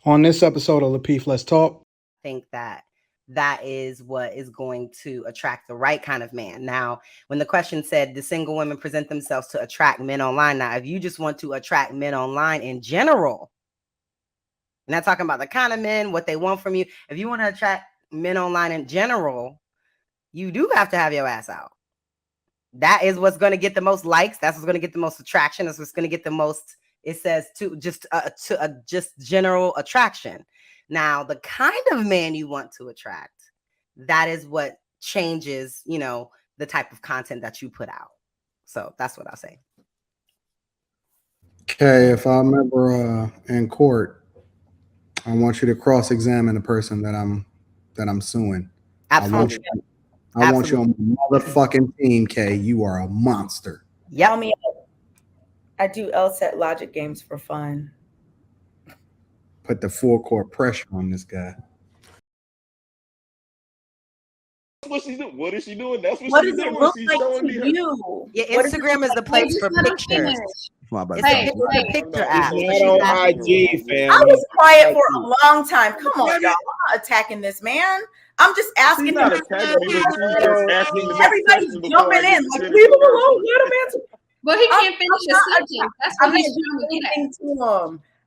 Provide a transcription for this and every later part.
On this episode of Lapeef, Let's Talk. Think that is what is going to attract the right kind of man. Now, when the question said, do single women present themselves to attract men online? Now, if you just want to attract men online in general, I'm not talking about the kind of men, what they want from you. If you want to attract men online in general, you do have to have your ass out. That is what's going to get the most likes. That's what's going to get the most attraction. That's what's going to get the most, it says, to just general attraction. Now, the kind of man you want to attract, that is what changes, the type of content that you put out. So that's what I'll say. Okay, if I'm ever in court, I want you to cross-examine the person that I'm suing. Absolutely. I want you on my motherfucking team, K. You are a monster. Yep. I do LSAT logic games for fun. Put the full court pressure on this guy. What she's doing? What is she doing? That's what she's does doing. it look She's like showing to me you? Yeah, Instagram is the place for pictures. It's a picture app. It's not on IG, fam. I was quiet for a long time. Come on, y'all. I'm not attacking this man. I'm just asking him. Everybody's jumping in. Like, leave him alone. Let him answer. Well, he can't finish his sentence. That's what he's trying to get at.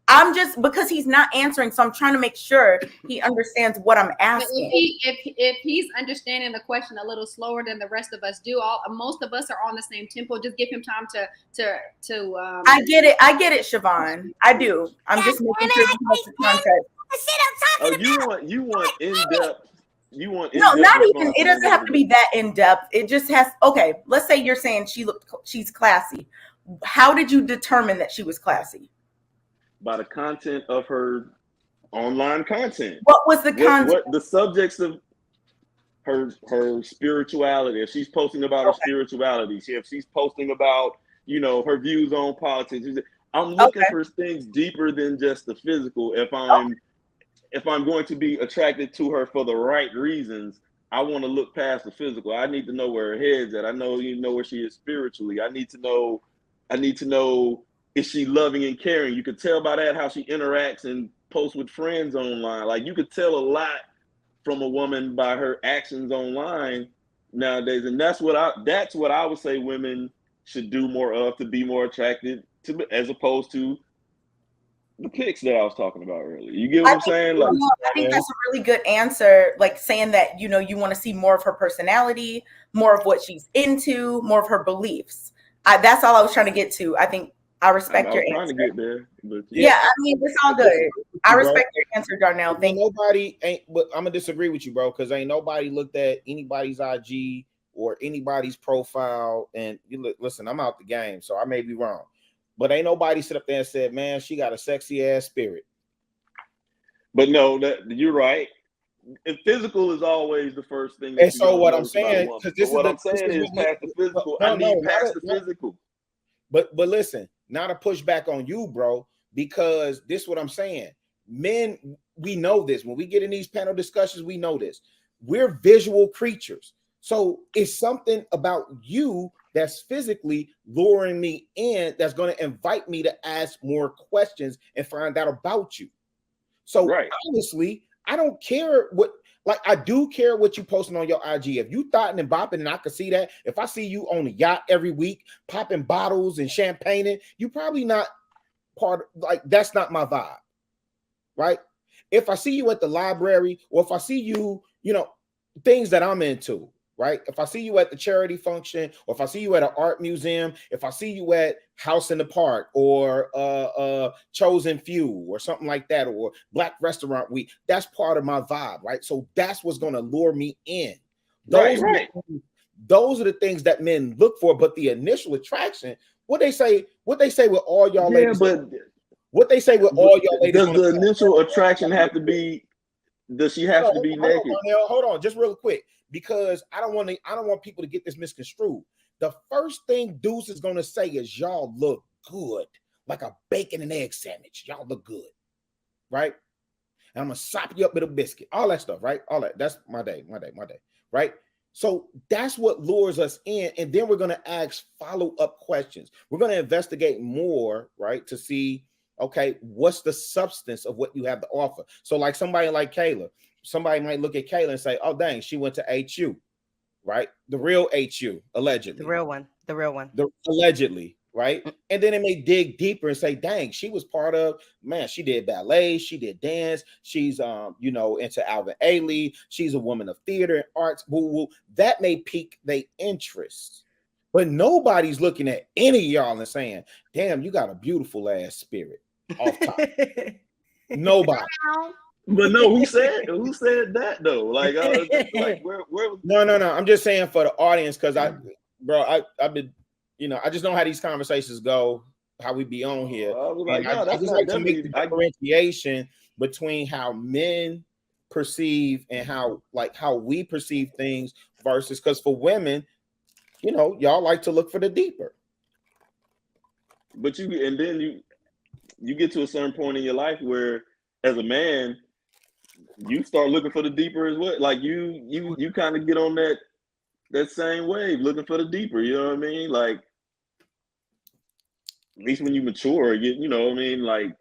I'm just, because he's not answering, so I'm trying to make sure he understands what I'm asking. If he's understanding the question a little slower than the rest of us do, most of us are on the same tempo. Just give him time to. I get it, Siobhan. I do. I'm just making sure he has the context. You want in depth. No, not even. It doesn't have to be that in depth. It just has. Okay, let's say you're saying she's classy. How did you determine that she was classy? By the content of her online content. What was the content? What the subjects of her spirituality? If she's posting about her spirituality, if she's posting about her views on politics, I'm looking for things deeper than just the physical. If I'm going to be attracted to her for the right reasons, I want to look past the physical. I need to know where her head's at. I know where she is spiritually. I need to know. Is she loving and caring? You could tell by that how she interacts and posts with friends online. Like, you could tell a lot from a woman by her actions online nowadays, and that's what I would say women should do more of to be more attracted to, as opposed to the pics that I was talking about earlier. You get what I'm saying? Like, I think that's a really good answer. Like, saying that you want to see more of her personality, more of what she's into, more of her beliefs. That's all I was trying to get to. I think. I respect your answer. Trying to get there, but yeah, I mean, it's all good. I respect your answer, Darnell. Thank you. Nobody ain't, but I'm gonna disagree with you, bro, because ain't nobody looked at anybody's IG or anybody's profile. And listen, I'm out the game, so I may be wrong, but ain't nobody sit up there and said, "Man, she got a sexy ass spirit." But no, you're right. And physical is always the first thing. And so what I'm saying, because what I'm saying is past the physical. I need past the physical. But listen. Not a pushback on you, bro, because this is what I'm saying. Men, we know this. When we get in these panel discussions, we know this. We're visual creatures. So it's something about you that's physically luring me in, that's going to invite me to ask more questions and find out about you. So honestly, I don't care I do care what you posting on your IG. If you thotting and bopping, and I can see that. If I see you on a yacht every week, popping bottles and champagne, you probably not that's not my vibe, right? If I see you at the library, or if I see you, things that I'm into, right? If I see you at the charity function, or if I see you at an art museum, if I see you at House in the Park, or Chosen Few, or something like that, or Black Restaurant Week, that's part of my vibe, right? So that's what's going to lure me in. Those are the things that men look for. But the initial attraction, what they say with all y'all ladies, what they say with all y'all ladies, does the initial attraction have to be? Does she have to be naked? Hold on, just real quick, because I don't want people to get this misconstrued. The first thing Deuce is going to say is, y'all look good, like a bacon and egg sandwich. Y'all look good, right? And I'm going to sop you up with a biscuit, all that stuff, right? All that. That's my day, right? So that's what lures us in. And then we're going to ask follow-up questions. We're going to investigate more, right, to see Okay, what's the substance of what you have to offer? So like somebody like Kayla, somebody might look at Kayla and say, oh dang, she went to HU, right? The real HU, allegedly. The real one. Allegedly, right? And then it may dig deeper and say, dang, she was part of, man, she did ballet, she did dance, she's into Alvin Ailey, she's a woman of theater and arts. That may pique their interest. But nobody's looking at any of y'all and saying, damn, you got a beautiful ass spirit off top. Nobody. But no, who said that though? Like, where? No. I'm just saying for the audience, because I've been, I just know how these conversations go, how we be on here. I just like to make the differentiation between how men perceive and how we perceive things versus, because for women, y'all like to look for the deeper. But you get to a certain point in your life where, as a man, you start looking for the deeper as well. Like you kind of get on that same wave, looking for the deeper. You know what I mean? Like, at least when you mature, you know what I mean? Like,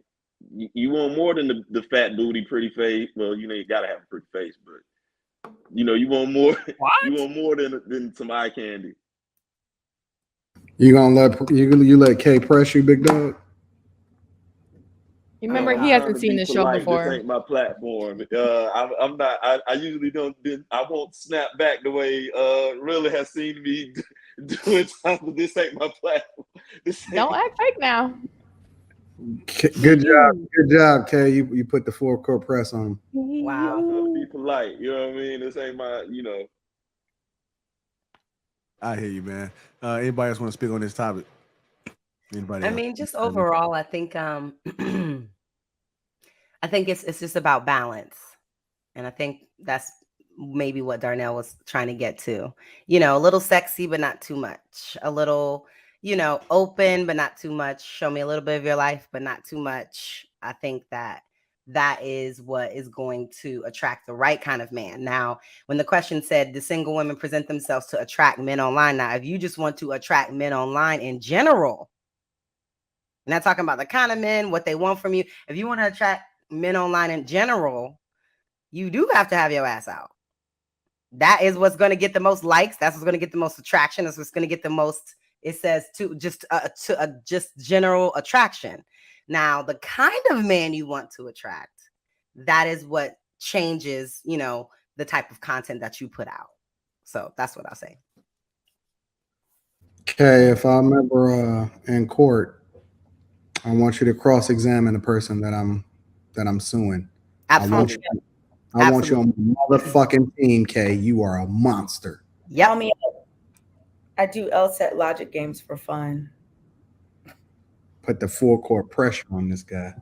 you want more than the fat booty, pretty face. Well, you gotta have a pretty face, but you want more. What? You want more than some eye candy. You gonna let K press you, big dog? You remember he hasn't seen this show This before. ain't my platform. I'm not. I usually don't. I won't snap back the way really has seen me doing time. But this ain't my platform. Don't act fake now. Good job, K. You put the full court press on him. Wow. Be polite. You know what I mean? This ain't my. I hear you, man. Anybody else want to speak on this topic? Anybody? I mean, just overall, I think it's just about balance, and I think that's maybe what Darnell was trying to get to. A little sexy, but not too much. A little, open, but not too much. Show me a little bit of your life, but not too much. I think that is what is going to attract the right kind of man. Now, when the question said, do single women present themselves to attract men online? Now, if you just want to attract men online in general, I'm not talking about the kind of men, what they want from you. If you want to attract men online in general, you do have to have your ass out. That is what's going to get the most likes. That's what's going to get the most attraction. That's what's going to get the most, it says, to just general attraction. Now, the kind of man you want to attract, that is what changes, the type of content that you put out. So that's what I'll say. Okay, if I remember in court, I want you to cross-examine the person that I'm suing. Absolutely. I want you on my motherfucking team, K. You are a monster. Yeah. I do LSAT logic games for fun. Put the full court pressure on this guy.